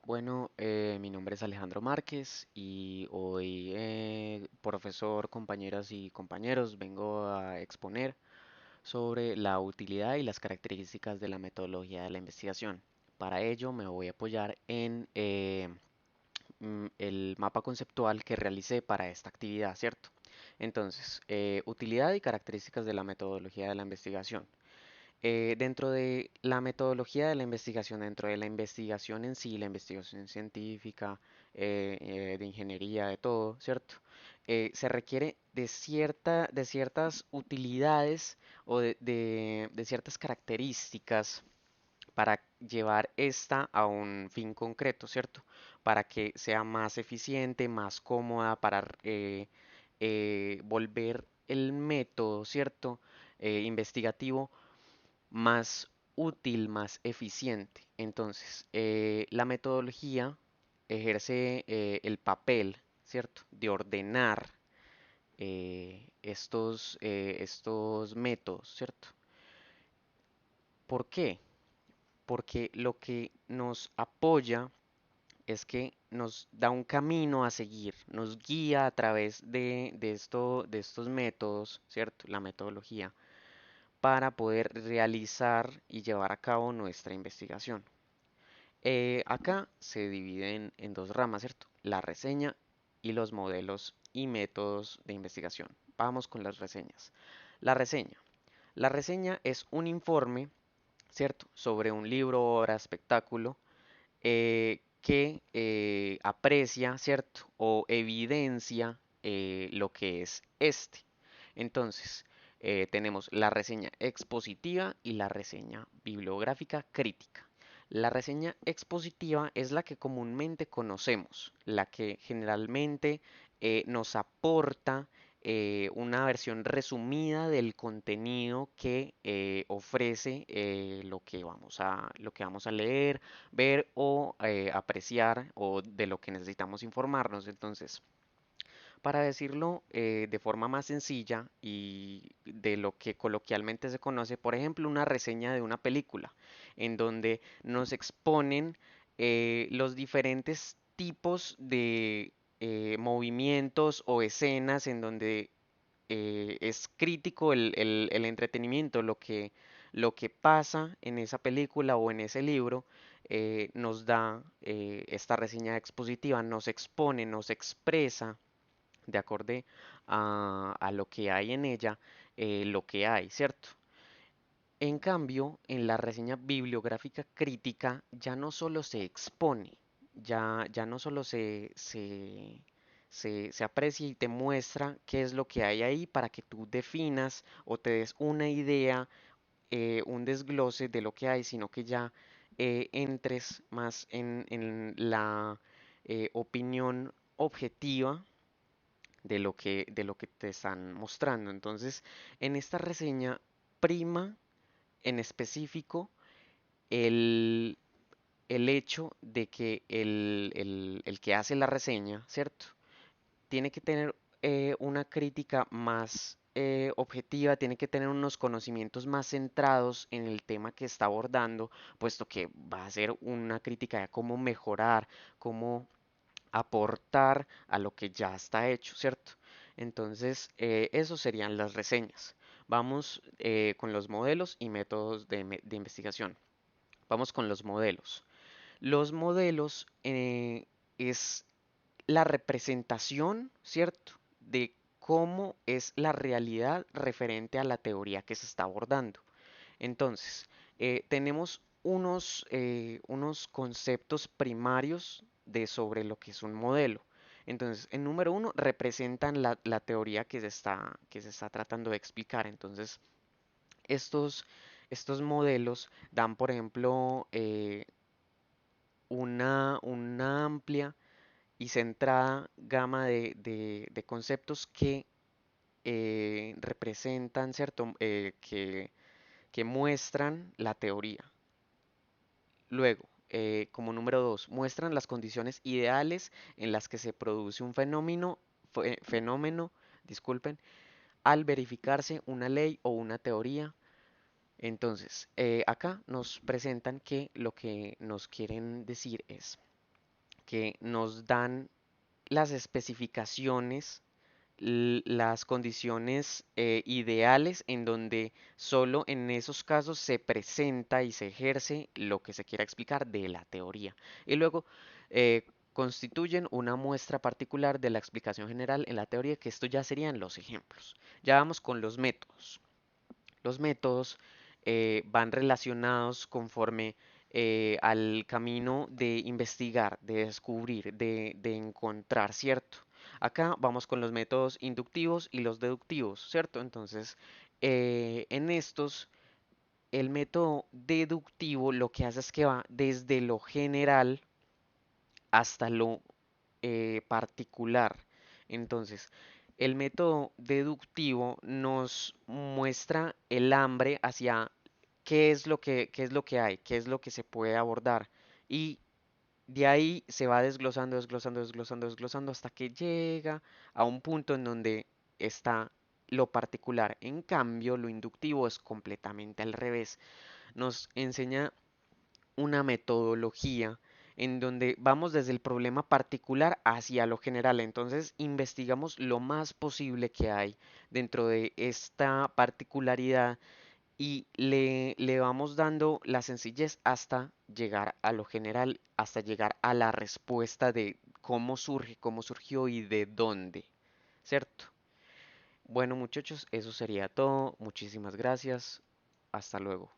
Mi nombre es Alejandro Márquez y hoy, profesor, compañeras y compañeros, vengo a exponer sobre la utilidad y las características de la metodología de la investigación. Para ello me voy a apoyar en el mapa conceptual que realicé para esta actividad, ¿cierto? Entonces, utilidad y características de la metodología de la investigación. Dentro de la metodología de la investigación, dentro de la investigación en sí, la investigación científica, de ingeniería, de todo, ¿cierto? Se requiere de ciertas utilidades o de ciertas características para llevar esta a un fin concreto, ¿cierto? Para que sea más eficiente, más cómoda, para volver el método, ¿cierto? Investigativo más útil, más eficiente. Entonces, la metodología ejerce el papel, ¿cierto?, de ordenar estos métodos, ¿cierto? ¿Por qué? Porque lo que nos apoya es que nos da un camino a seguir, nos guía a través de estos métodos, ¿cierto? La metodología, para poder realizar y llevar a cabo nuestra investigación. Acá se dividen en dos ramas, ¿cierto? La reseña y los modelos y métodos de investigación. Vamos con las reseñas. La reseña. La reseña es un informe, ¿cierto?, sobre un libro, obra, espectáculo, que aprecia, ¿cierto?, o evidencia lo que es este. Entonces, tenemos la reseña expositiva y la reseña bibliográfica crítica. La reseña expositiva es la que comúnmente conocemos, la que generalmente nos aporta una versión resumida del contenido que ofrece lo que vamos a leer, ver o apreciar o de lo que necesitamos informarnos. Entonces, para decirlo de forma más sencilla y de lo que coloquialmente se conoce, por ejemplo, una reseña de una película, en donde nos exponen los diferentes tipos de movimientos o escenas en donde es crítico el entretenimiento, lo que pasa en esa película o en ese libro, nos da esta reseña expositiva, nos expone, nos expresa de acorde a lo que hay en ella, lo que hay, ¿cierto? En cambio, en la reseña bibliográfica crítica ya no solo se expone, ya no solo se aprecia y te muestra qué es lo que hay ahí para que tú definas o te des una idea, un desglose de lo que hay, sino que ya entres más en la opinión objetiva de lo que te están mostrando. Entonces, en esta reseña prima en específico el, el hecho de que el que hace la reseña, ¿cierto?, tiene que tener una crítica más objetiva, tiene que tener unos conocimientos más centrados en el tema que está abordando, puesto que va a ser una crítica de cómo mejorar, cómo aportar a lo que ya está hecho, ¿cierto? Entonces, eso serían las reseñas. Vamos con los modelos y métodos de investigación. Vamos con los modelos. Los modelos es la representación, ¿cierto?, de cómo es la realidad referente a la teoría que se está abordando. Entonces, tenemos unos conceptos primarios de sobre lo que es un modelo. Entonces, en número uno, representan la teoría que se está tratando de explicar. Entonces, estos, estos modelos dan, por ejemplo, una amplia y centrada gama de conceptos que representan, ¿cierto?, que muestran la teoría. Luego, como número dos, muestran las condiciones ideales en las que se produce un fenómeno, disculpen, al verificarse una ley o una teoría. Entonces, acá nos presentan que lo que nos quieren decir es, que nos dan las especificaciones, las condiciones ideales en donde solo en esos casos se presenta y se ejerce lo que se quiera explicar de la teoría. Y luego constituyen una muestra particular de la explicación general en la teoría, que esto ya serían los ejemplos. Ya vamos con los métodos. Los métodos van relacionados conforme al camino de investigar, de descubrir, de encontrar, ¿cierto? Acá vamos con los métodos inductivos y los deductivos, ¿cierto? Entonces, en estos, el método deductivo lo que hace es que va desde lo general hasta lo particular. Entonces, el método deductivo nos muestra el hambre hacia qué es lo que hay, qué es lo que se puede abordar. Y de ahí se va desglosando, desglosando, desglosando, desglosando hasta que llega a un punto en donde está lo particular. En cambio, lo inductivo es completamente al revés. Nos enseña una metodología en donde vamos desde el problema particular hacia lo general. Entonces investigamos lo más posible que hay dentro de esta particularidad y le vamos dando la sencillez hasta llegar a lo general, hasta llegar a la respuesta de cómo surge, cómo surgió y de dónde, ¿cierto? Bueno, muchachos, eso sería todo. Muchísimas gracias. Hasta luego.